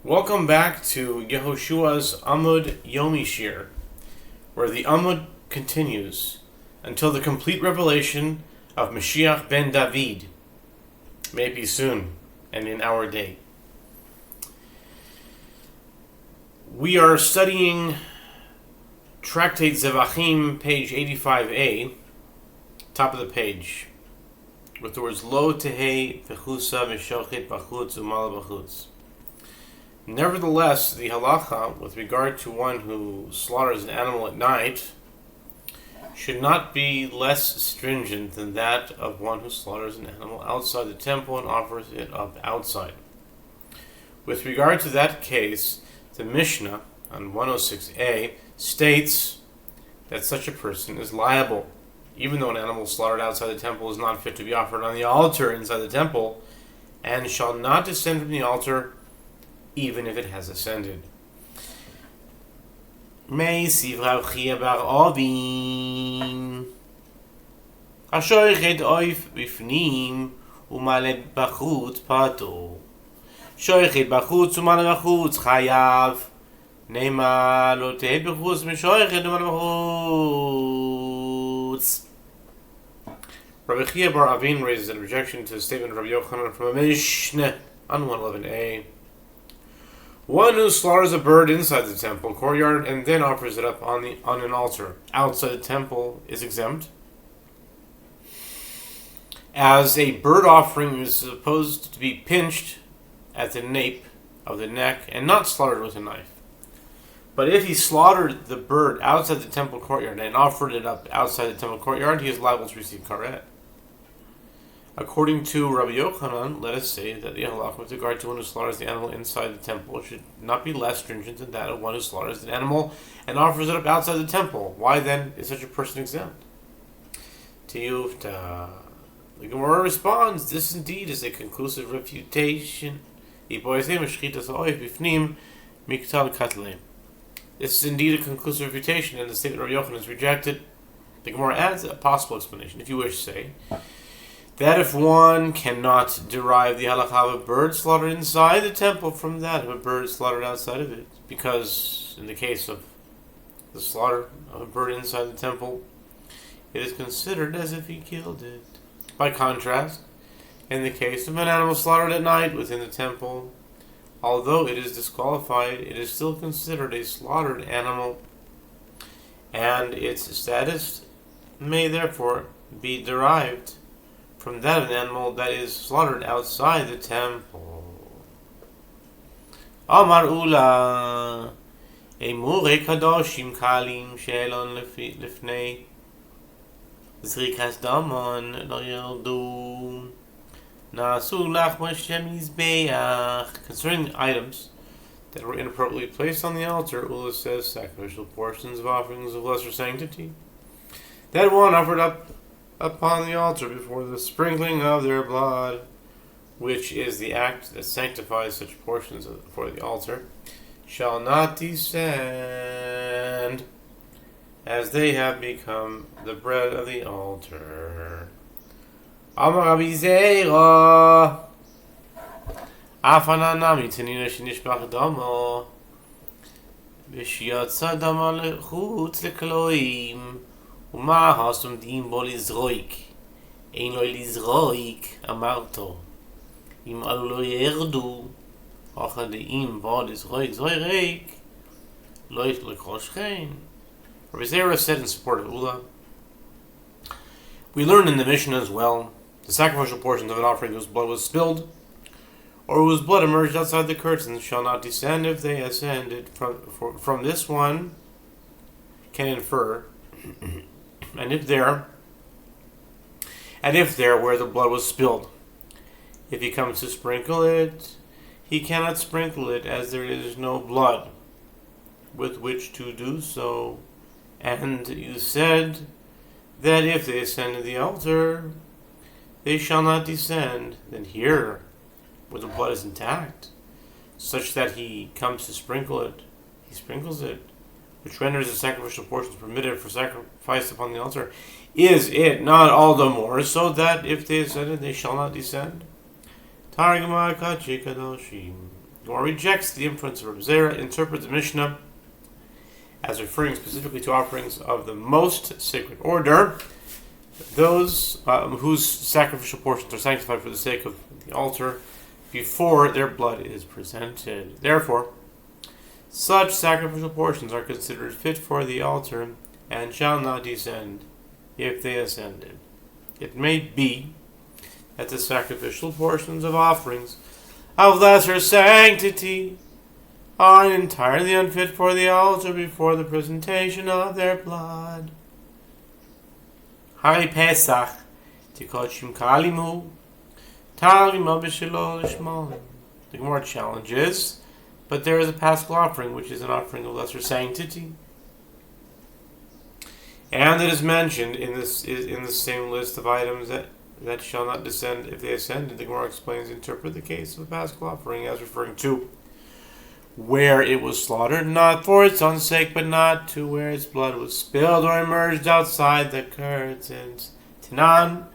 Welcome back to Yehoshua's Amud Yomi Shiur, where the Amud continues until the complete revelation of Mashiach ben David. May it be soon and in our day. We are studying Tractate Zevachim, page 85a, top of the page, with the words Lo tehei v'chusa v'shochet b'chutz u'mala b'chutz. Nevertheless, the halacha with regard to one who slaughters an animal at night should not be less stringent than that of one who slaughters an animal outside the temple and offers it up outside. With regard to that case, the Mishnah on 106a states that such a person is liable, even though an animal slaughtered outside the temple is not fit to be offered on the altar inside the temple, and shall not descend from the altar even if it has ascended. Meisiv Rav Chia bar Ovin Hashoichet oif bifnim umale bachutz patur Shoichet bachutz umale bachutz chayav Neima lo tehei bechutz mishoichet umale bachutz. Rav Chia bar Ovin raises an objection to the statement of Rabbi Yochanan from a Mishnah on 111a. One who slaughters a bird inside the temple courtyard and then offers it up on an altar outside the temple is exempt, as a bird offering is supposed to be pinched at the nape of the neck and not slaughtered with a knife. But if he slaughtered the bird outside the temple courtyard and offered it up outside the temple courtyard, he is liable to receive karet. According to Rabbi Yochanan, let us say that the halakha with regard to one who slaughters the animal inside the temple should not be less stringent than that of one who slaughters an animal and offers it up outside the temple. Why then is such a person exempt? Tiyufta. The Gemara responds, this indeed is a conclusive refutation. This is indeed a conclusive refutation, and the statement of Rabbi Yochanan is rejected. The Gemara adds a possible explanation, if you wish to say, that if one cannot derive the halakha of a bird slaughtered inside the temple from that of a bird slaughtered outside of it, because in the case of the slaughter of a bird inside the temple, it is considered as if he killed it. By contrast, in the case of an animal slaughtered at night within the temple, although it is disqualified, it is still considered a slaughtered animal, and its status may therefore be derived from that of an animal that is slaughtered outside the temple. Amar Ula Emure Kadoshim Kalim Shelon Lifnei Zrikas Damon Lo Yildu Nasu Lach Hashem Yizbeach. Concerning the items that were inappropriately placed on the altar, Ula says sacrificial portions of offerings of lesser sanctity that one offered up upon the altar before the sprinkling of their blood, which is the act that sanctifies such portions for the altar, shall not descend, as they have become the bread of the altar. Amar Rabbi Zeira Afananami Tanina Shinishbach Damo V'shiyatza Dama Lechutz Lekloim ומה הסומדים בו לזרויק? אין לו לזרויק, אמרתו. אם אלו לא ירדו, אחדים בו לזרויק זוירק, לא לקרוא שכן. Rabbi Zera said in support of Ula, we learn in the Mishnah as well, the sacrificial portions of an offering whose blood was spilled, or whose blood emerged outside the curtains, shall not descend if they ascended. From this one can infer And if there where the blood was spilled, if he comes to sprinkle it, he cannot sprinkle it, as there is no blood with which to do so. And you said that if they ascend to the altar, they shall not descend. Then here, where the blood is intact, such that he comes to sprinkle it, he sprinkles it, which renders the sacrificial portions permitted for sacrifice upon the altar, is it not all the more so that if they ascended, they shall not descend? Targma Kachi Kadoshim. Gemara rejects the inference of Reb Zera, interprets the Mishnah as referring specifically to offerings of the most sacred order, those whose sacrificial portions are sanctified for the sake of the altar before their blood is presented. Therefore, such sacrificial portions are considered fit for the altar and shall not descend if they ascended. It may be that the sacrificial portions of offerings of lesser sanctity are entirely unfit for the altar before the presentation of their blood. Hari Pesach Tikochim Kalimu Talima Bishilo Lishmolim. The Gemara challenges, but there is a paschal offering, which is an offering of lesser sanctity, and it is mentioned in the same list of items that shall not descend if they ascend. And the Gemara explains, interpret the case of the paschal offering as referring to where it was slaughtered, not for its own sake, but not to where its blood was spilled or emerged outside the curtains. Tanan,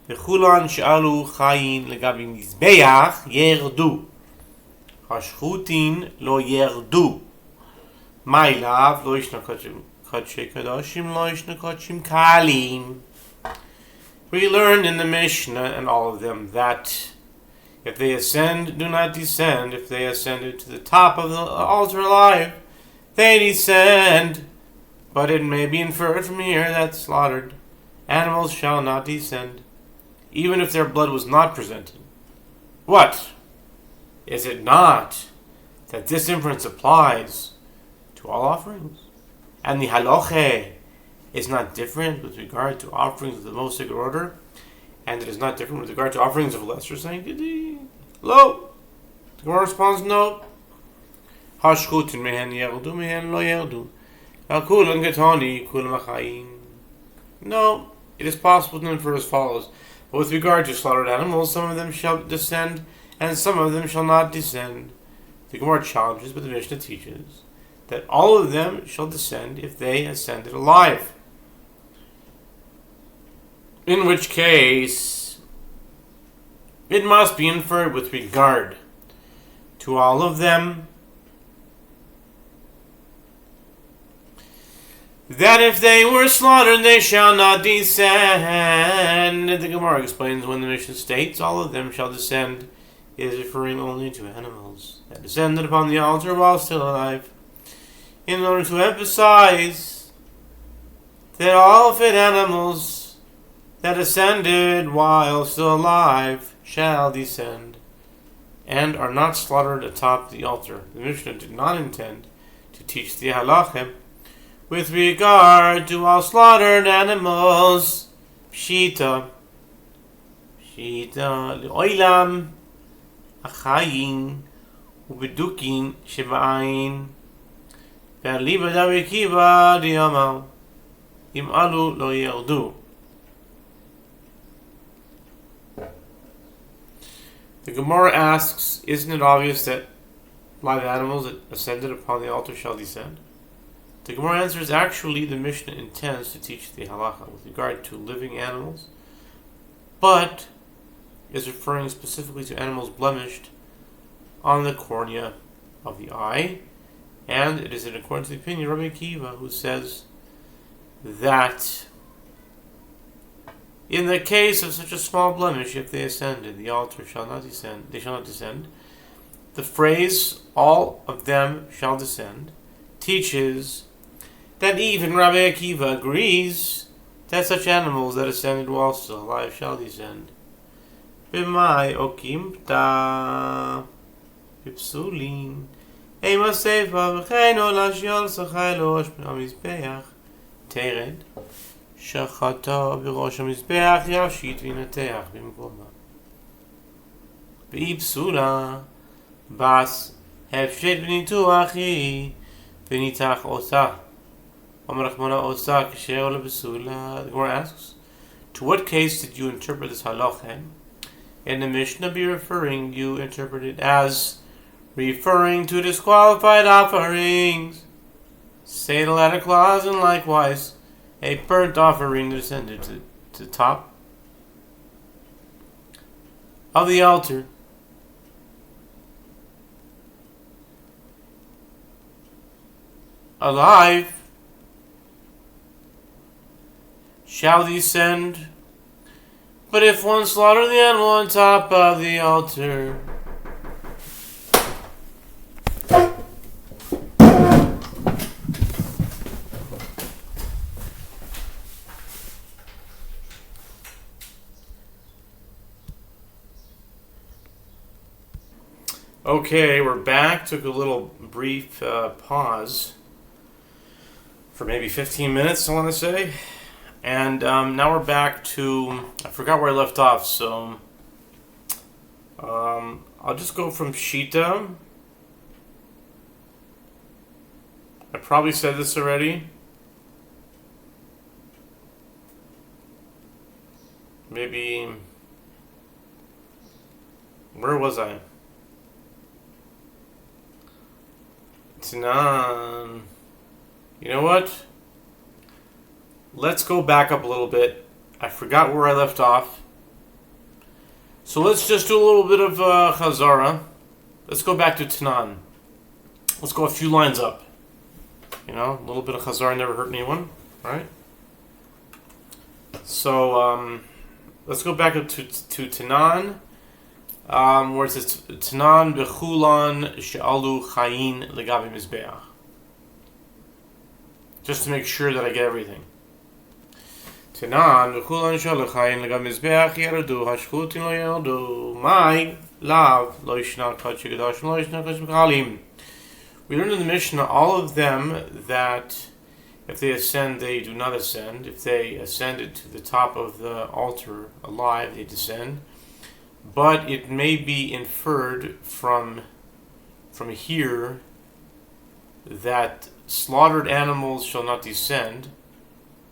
v'chulan she'alu chayin legabi mizbeach yerdu. Hashchutin lo yerdu. Mailav lo ishna kadshe kadashim lo ishna kadshim kalim. We learned in the Mishnah and all of them that if they ascend, do not descend. If they ascended to the top of the altar alive, they descend. But it may be inferred from here that slaughtered animals shall not descend, even if their blood was not presented. What? Is it not that this inference applies to all offerings? And the halacha is not different with regard to offerings of the most sacred order, and it is not different with regard to offerings of lesser sanctity? Lo. The Gemara responds, no. Hashchutin mehen yerdu mehen lo yerdu. Akulan getoni kulam achayim. No, it is possible to infer as follows. But with regard to slaughtered animals, some of them shall descend, and some of them shall not descend. The Gemara challenges, but the Mishnah teaches that all of them shall descend if they ascended alive. In which case, it must be inferred with regard to all of them that if they were slaughtered, they shall not descend. The Gemara explains, when the Mishnah states all of them shall descend, it is referring only to animals that descended upon the altar while still alive, in order to emphasize that all fit animals that ascended while still alive shall descend, and are not slaughtered atop the altar. The Mishnah did not intend to teach the halacha with regard to all slaughtered animals. Pshita le'olam achayim ubedukin sheba'ayin ve'aliba davikiva diyamal im alu lo yerdu. The Gemara asks, isn't it obvious that live animals that ascended upon the altar shall descend? The Gemara answers, actually the Mishnah intends to teach the halacha with regard to living animals, but is referring specifically to animals blemished on the cornea of the eye, and it is in accordance with the opinion of Rabbi Akiva, who says that in the case of such a small blemish, if they ascended, the altar shall not descend. They shall not descend. The phrase "all of them shall descend" teaches that even Rabbi Akiva agrees that such animals that ascended while still alive shall descend. B'mai okim ta b'psulin ema seifa v'cheino lashiyol sachai losh b'amizbeach tered shachata b'rosh המזבח יפשיט וינתח במקומה. והיא פסולה בס הפשט וניתוח היא וניתח אותה. אמר רחמנא עושה כשר עולה פסולה. The Gemara asks, to what case did you interpret this halacha? In the Mishnah you interpret it as referring to disqualified offerings. Say the latter clause, and likewise a burnt offering descended to the top of the altar alive shall descend. But if one slaughter the animal on top of the altar, okay, we're back. Took a little brief pause for maybe 15 minutes, I want to say. And now we're back to, I forgot where I left off, so I'll just go from Shita. I probably said this already. Maybe, where was I? Tanan. You know what? Let's go back up a little bit. I forgot where I left off. So let's just do a little bit of Chazara. Let's go back to Tanan. Let's go a few lines up. You know, a little bit of Chazara never hurt anyone, right? So let's go back up to Tanan, where it says Tanan bechulan she'alu chayin legabi mizbeach. Just to make sure that I get everything. Tanan bechulan she'alu chayin legabi mizbeach yerdu hashchutin lo yerdu mai lav lo yishna kach yigdash lo yishna kach b'chalim. We learned in the Mishnah all of them that if they ascend, they do not ascend. If they ascended to the top of the altar alive, they descend. But it may be inferred from here that slaughtered animals shall not descend,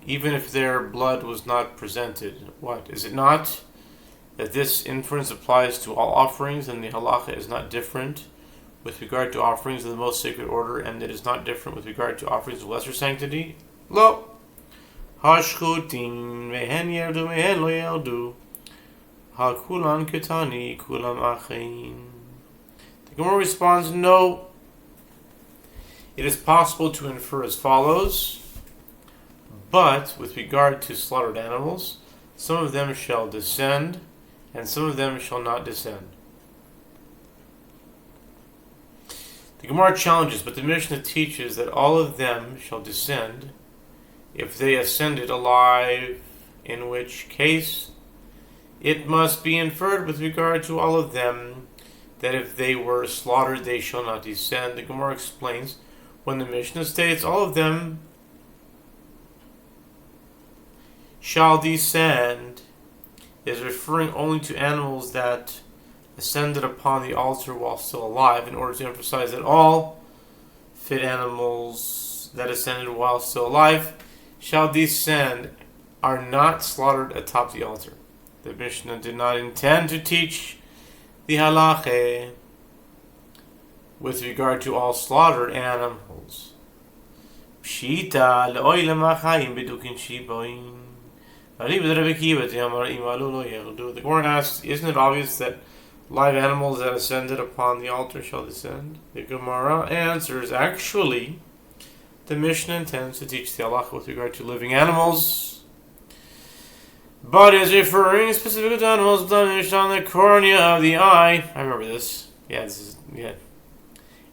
even if their blood was not presented. What? Is it not that this inference applies to all offerings, and the halacha is not different with regard to offerings of the most sacred order, and it is not different with regard to offerings of lesser sanctity? Lo. Hashchutin mehen yerdu mehen lo yerdu. Ha-kulan ketani kulam achein. The Gemara responds, no. It is possible to infer as follows, but with regard to slaughtered animals, some of them shall descend, and some of them shall not descend. The Gemara challenges, but the Mishnah teaches that all of them shall descend if they ascended alive, in which case it must be inferred with regard to all of them that if they were slaughtered they shall not descend. The Gemara explains, when the Mishnah states all of them shall descend, is referring only to animals that ascended upon the altar while still alive, in order to emphasize that all fit animals that ascended while still alive shall descend are not slaughtered atop the altar. The Mishnah did not intend to teach the halacha with regard to all slaughtered animals. Pshita le'oilem ha'chayim bedukin shiboin. The Gemara asks, isn't it obvious that live animals that ascended upon the altar shall descend? The Gemara answers, actually, the Mishnah intends to teach the halacha with regard to living animals, but is referring specifically to animals blemished on the cornea of the eye. I remember this. Yeah.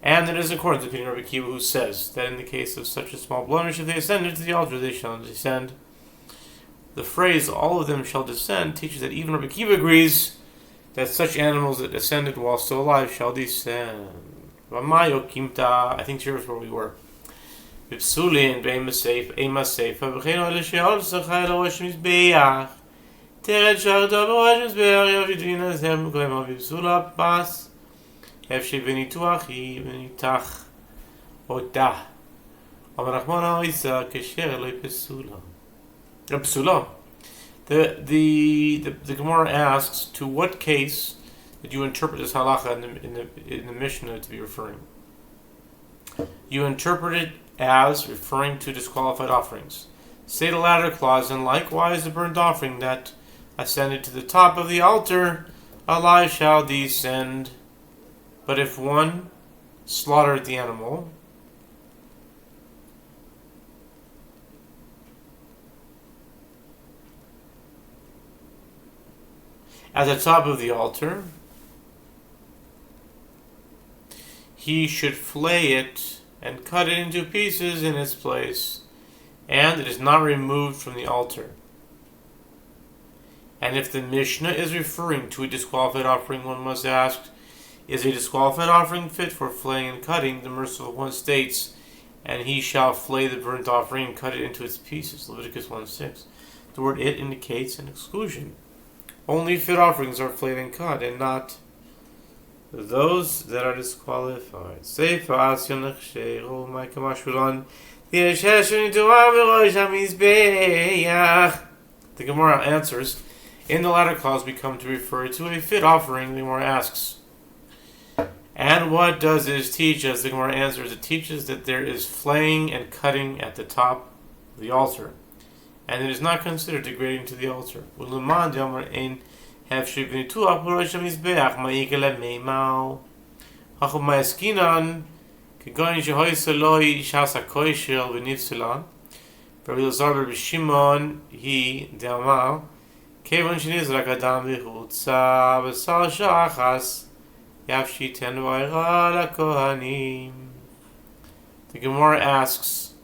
And it is according to the opinion of Rabbi Akiva, who says that in the case of such a small blemish, if they ascended to the altar, they shall not descend. The phrase, all of them shall descend, teaches that even Rabbi Akiva agrees that such animals that ascended while still alive shall descend. I think here's where we were. Bipsulin be'ema seifa v'chein ole she'ol s'chai l'rosh mizbeach tered sharta v'rosh mizbeach yavidrin azem v'klema bipsula pas efshe v'nituachi v'nitach otah amarachmona oisa kesher lo psula. The Gemara asks, to what case did you interpret this halacha in the Mishnah to be referring? You interpret it as referring to disqualified offerings. Say the latter clause, and likewise the burnt offering that ascended to the top of the altar, alive shall descend. But if one slaughtered the animal at the top of the altar, he should flay it and cut it into pieces in its place, and it is not removed from the altar. And if the Mishnah is referring to a disqualified offering, one must ask, is a disqualified offering fit for flaying and cutting? The merciful one states, and he shall flay the burnt offering and cut it into its pieces. Leviticus 1:6. The word "it" indicates an exclusion. Only fit offerings are flayed and cut, and not those that are disqualified. The Gemara answers, in the latter clause we come to refer to a fit offering. The Gemara asks, and what does this teach us? The Gemara answers, it teaches that there is flaying and cutting at the top of the altar, and it is not considered degrading to the altar. The Gemara asks,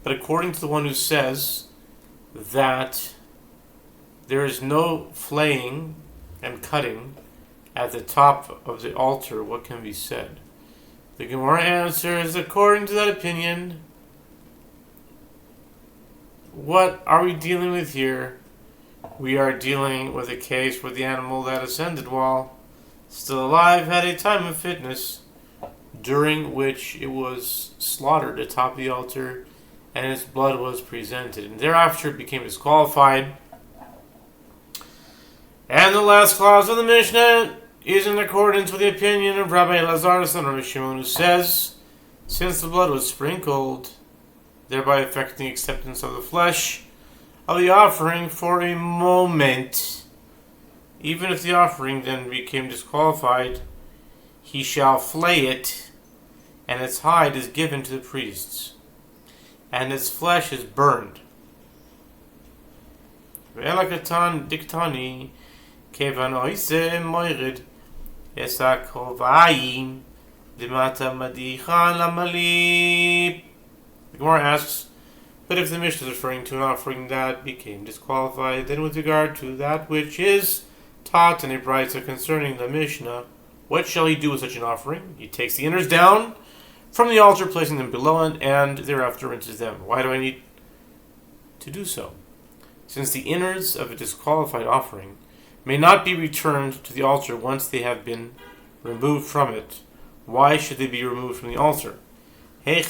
but according to the one who says that there is no flaying and cutting at the top of the altar, what can be said? The Gemara answers, according to that opinion, what are we dealing with here? We are dealing with a case where the animal that ascended while still alive had a time of fitness during which it was slaughtered atop the altar and its blood was presented, and thereafter it became disqualified. And the last clause of the Mishnah is in accordance with the opinion of Rabbi Elazar, son of Rabbi Shimon, who says, since the blood was sprinkled, thereby affecting acceptance of the flesh of the offering for a moment, even if the offering then became disqualified, he shall flay it, and its hide is given to the priests, and its flesh is burned. Ve'elakatan diktani kevan oise moirid esakovayim dimata madichan lamalip. The Gemara asks, but if the Mishnah is referring to an offering that became disqualified, then with regard to that which is taught in a brayta concerning the Mishnah, what shall he do with such an offering? He takes the innards down from the altar, placing them below it, and thereafter rinses them. Why do I need to do so? Since the innards of a disqualified offering may not be returned to the altar once they have been removed from it, why should they be removed from the altar? The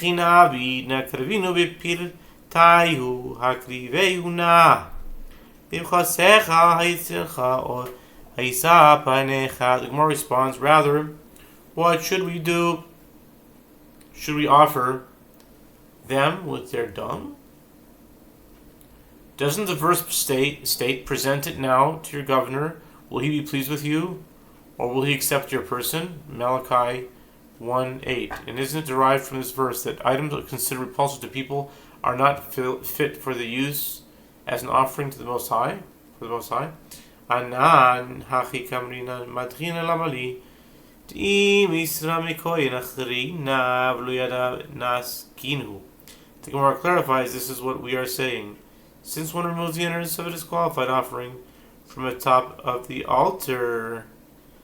Gemara responds, rather, what should we do? Should we offer them with their dung? Doesn't the verse state, present it now to your governor? Will he be pleased with you? Or will he accept your person? Malachi 1:8. And isn't it derived from this verse that items considered repulsive to people are not fit for the use as an offering to the Most High? For the Most High? Anan hachi kamrina madrina lamali misra mikoyin achrina v'luyada naskinu. The Gemara clarifies this is what we are saying. Since one removes the innards of a disqualified offering from the top of the altar,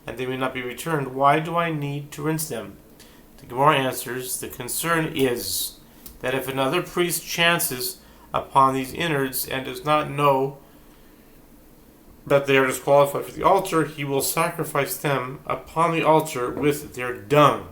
and they may not be returned, why do I need to rinse them? The Gemara answers, the concern is that if another priest chances upon these innards and does not know that they are disqualified for the altar, he will sacrifice them upon the altar with their dung.